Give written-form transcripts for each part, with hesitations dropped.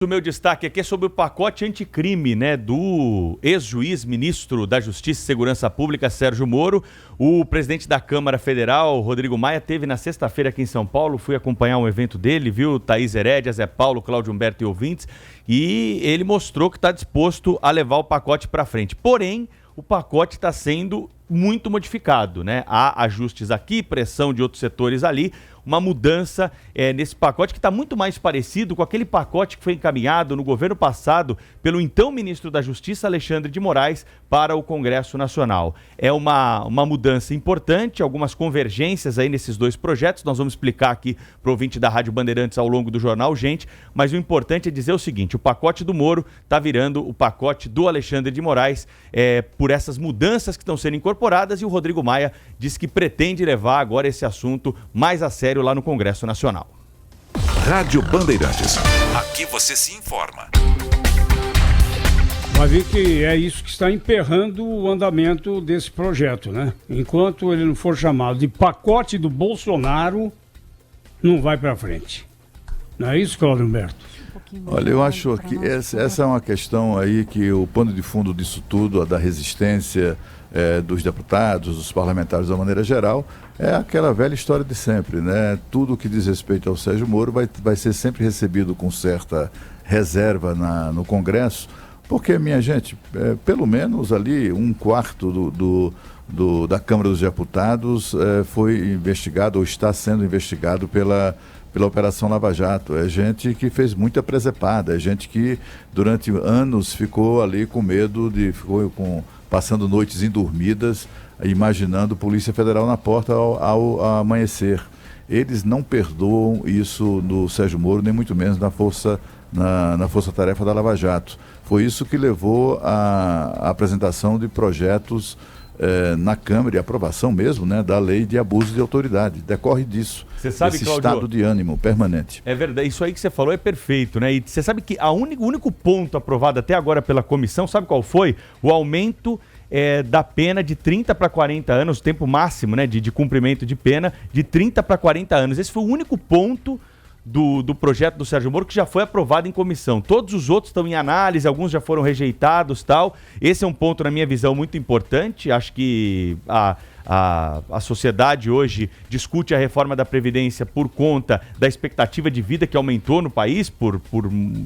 O meu destaque aqui é sobre o pacote anticrime, né, do ex-juiz, ministro da Justiça e Segurança Pública, Sérgio Moro. O presidente da Câmara Federal, Rodrigo Maia, teve na sexta-feira aqui em São Paulo. Fui acompanhar um evento dele, viu? Thaís Herédia, Zé Paulo, Cláudio Humberto e ouvintes. E ele mostrou que está disposto a levar o pacote para frente. Porém, o pacote está sendo muito modificado, né? Há ajustes aqui, pressão de outros setores ali, uma mudança nesse pacote que está muito mais parecido com aquele pacote que foi encaminhado no governo passado pelo então ministro da Justiça, Alexandre de Moraes, para o Congresso Nacional. É uma mudança importante, algumas convergências aí nesses dois projetos, nós vamos explicar aqui para o ouvinte da Rádio Bandeirantes ao longo do jornal, gente, mas o importante é dizer o seguinte, o pacote do Moro está virando o pacote do Alexandre de Moraes por essas mudanças que estão sendo incorporadas, e o Rodrigo Maia diz que pretende levar agora esse assunto mais a sério lá no Congresso Nacional. Rádio Bandeirantes. Aqui você se informa. Vai ver que é isso que está emperrando o andamento desse projeto, né? Enquanto ele não for chamado de pacote do Bolsonaro, não vai para frente. Não é isso, Cláudio Humberto? Olha, eu acho que essa é uma questão aí que o pano de fundo disso tudo, a da resistência dos deputados, dos parlamentares de uma maneira geral, é aquela velha história de sempre, né? Tudo que diz respeito ao Sérgio Moro vai ser sempre recebido com certa reserva no Congresso, porque, minha gente, pelo menos ali um quarto da Câmara dos Deputados foi investigado ou está sendo investigado pela Operação Lava Jato. É gente que fez muita presepada, é gente que durante anos ficou ali com medo, passando noites indormidas, imaginando Polícia Federal na porta ao amanhecer. Eles não perdoam isso no Sérgio Moro, nem muito menos na Força-Tarefa da Lava Jato. Foi isso que levou à apresentação de projetos na Câmara e aprovação mesmo, né, da lei de abuso de autoridade. Decorre disso. Você sabe, esse Cláudio, estado de ânimo permanente. É verdade, isso aí que você falou é perfeito, né? E você sabe que o único ponto aprovado até agora pela comissão, sabe qual foi? O aumento da pena de 30 para 40 anos, o tempo máximo, né, de cumprimento de pena, de 30 para 40 anos. Esse foi o único ponto do projeto do Sérgio Moro que já foi aprovado em comissão. Todos os outros estão em análise, alguns já foram rejeitados, tal. Esse é um ponto, na minha visão, muito importante. Acho que a sociedade hoje discute a reforma da Previdência por conta da expectativa de vida que aumentou no país,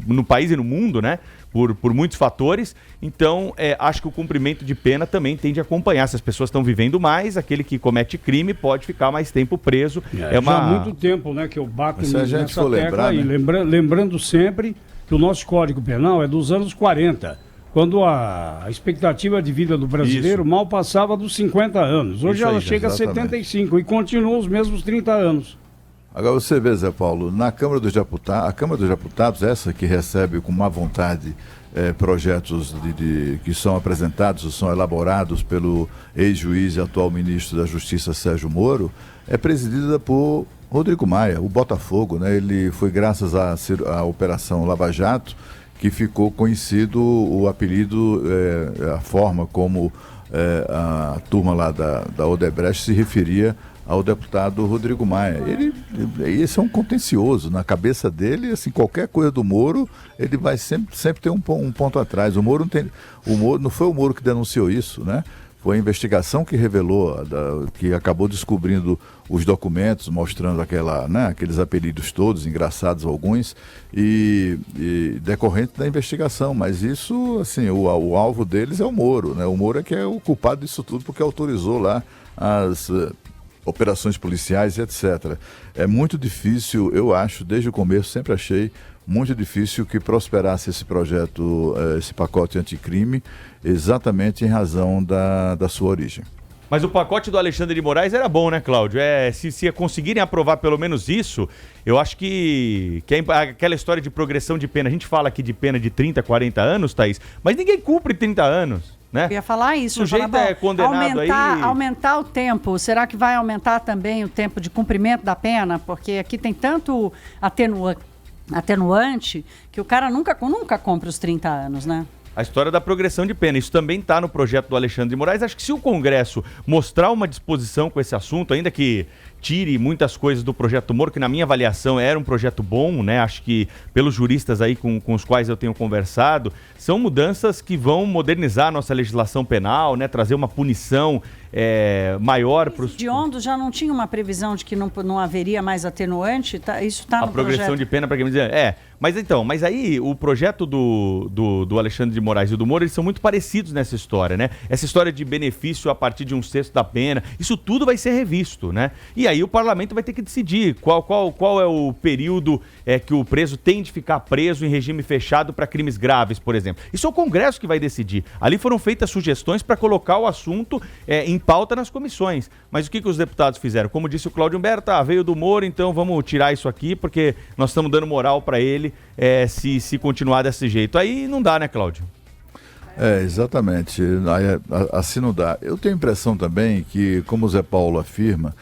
no país e no mundo, né? Por muitos fatores. Então, acho que o cumprimento de pena também tem de acompanhar. Se as pessoas estão vivendo mais, aquele que comete crime pode ficar mais tempo preso. Já há muito tempo, né, que eu bato nessa tecla lembrar, aí. né? Lembrando sempre que o nosso Código Penal é dos anos 40, quando a expectativa de vida do brasileiro mal passava dos 50 anos. Hoje ela chega exatamente. a 75 e continua os mesmos 30 anos. Agora você vê, Zé Paulo, na Câmara dos Deputados, a Câmara dos Deputados, essa que recebe com má vontade projetos que são apresentados, são elaborados pelo ex-juiz e atual ministro da Justiça, Sérgio Moro, é presidida por Rodrigo Maia, o Botafogo, né? Ele foi graças à Operação Lava Jato que ficou conhecido o apelido, a forma como a turma lá da Odebrecht se referia ao deputado Rodrigo Maia. Esse é um contencioso. Na cabeça dele, assim, qualquer coisa do Moro, ele vai sempre ter um ponto atrás. O Moro não foi o Moro que denunciou isso, né? Foi a investigação que revelou, que acabou descobrindo os documentos, mostrando aqueles apelidos todos, engraçados alguns, e decorrente da investigação. Mas isso, assim, o alvo deles é o Moro, né? O Moro é que é o culpado disso tudo, porque autorizou lá as operações policiais e etc. É muito difícil, eu acho, desde o começo, sempre achei muito difícil que prosperasse esse projeto, esse pacote anticrime, exatamente em razão da sua origem. Mas o pacote do Alexandre de Moraes era bom, né, Cláudio? Se conseguirem aprovar pelo menos isso, eu acho que aquela história de progressão de pena, a gente fala aqui de pena de 30, 40 anos, Thaís, mas ninguém cumpre 30 anos. Né? Eu ia falar isso. O sujeito é condenado aumentar o tempo. Será que vai aumentar também o tempo de cumprimento da pena? Porque aqui tem tanto atenuante que o cara nunca cumpre os 30 anos, né? A história da progressão de pena, isso também está no projeto do Alexandre de Moraes. Acho que se o Congresso mostrar uma disposição com esse assunto, ainda que tire muitas coisas do projeto Moro, que na minha avaliação era um projeto bom, né? Acho que pelos juristas aí com os quais eu tenho conversado, são mudanças que vão modernizar a nossa legislação penal, né? Trazer uma punição maior para os... Hediondo já não tinha uma previsão de que não haveria mais atenuante? Isso está no projeto. A progressão de pena para quem me diz... Mas aí o projeto do Alexandre de Moraes e do Moro, eles são muito parecidos nessa história, né? Essa história de benefício a partir de 1/6 da pena, isso tudo vai ser revisto, né? E aí o parlamento vai ter que decidir qual é o período que o preso tem de ficar preso em regime fechado para crimes graves, por exemplo. Isso é o Congresso que vai decidir. Ali foram feitas sugestões para colocar o assunto em pauta nas comissões. Mas o que os deputados fizeram? Como disse o Cláudio Humberto, veio do Moro, então vamos tirar isso aqui, porque nós estamos dando moral para ele se continuar desse jeito. Aí não dá, né, Cláudio? Exatamente. Assim não dá. Eu tenho a impressão também que, como o Zé Paulo afirma,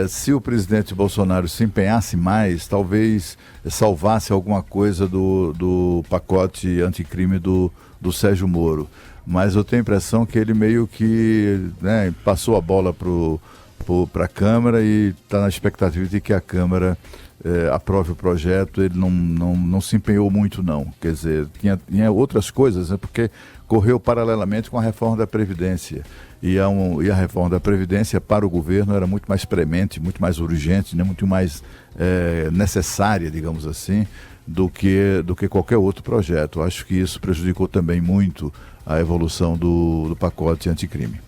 se o presidente Bolsonaro se empenhasse mais, talvez salvasse alguma coisa do pacote anticrime do Sérgio Moro. Mas eu tenho a impressão que ele meio que passou a bola para a Câmara e está na expectativa de que a Câmara aprove o projeto. Ele não se empenhou muito, não. Quer dizer, tinha outras coisas, né, porque correu paralelamente com a reforma da Previdência. E a reforma da Previdência para o governo era muito mais premente, muito mais urgente, né, muito mais necessária, digamos assim, do que qualquer outro projeto. Acho que isso prejudicou também muito a evolução do pacote anticrime.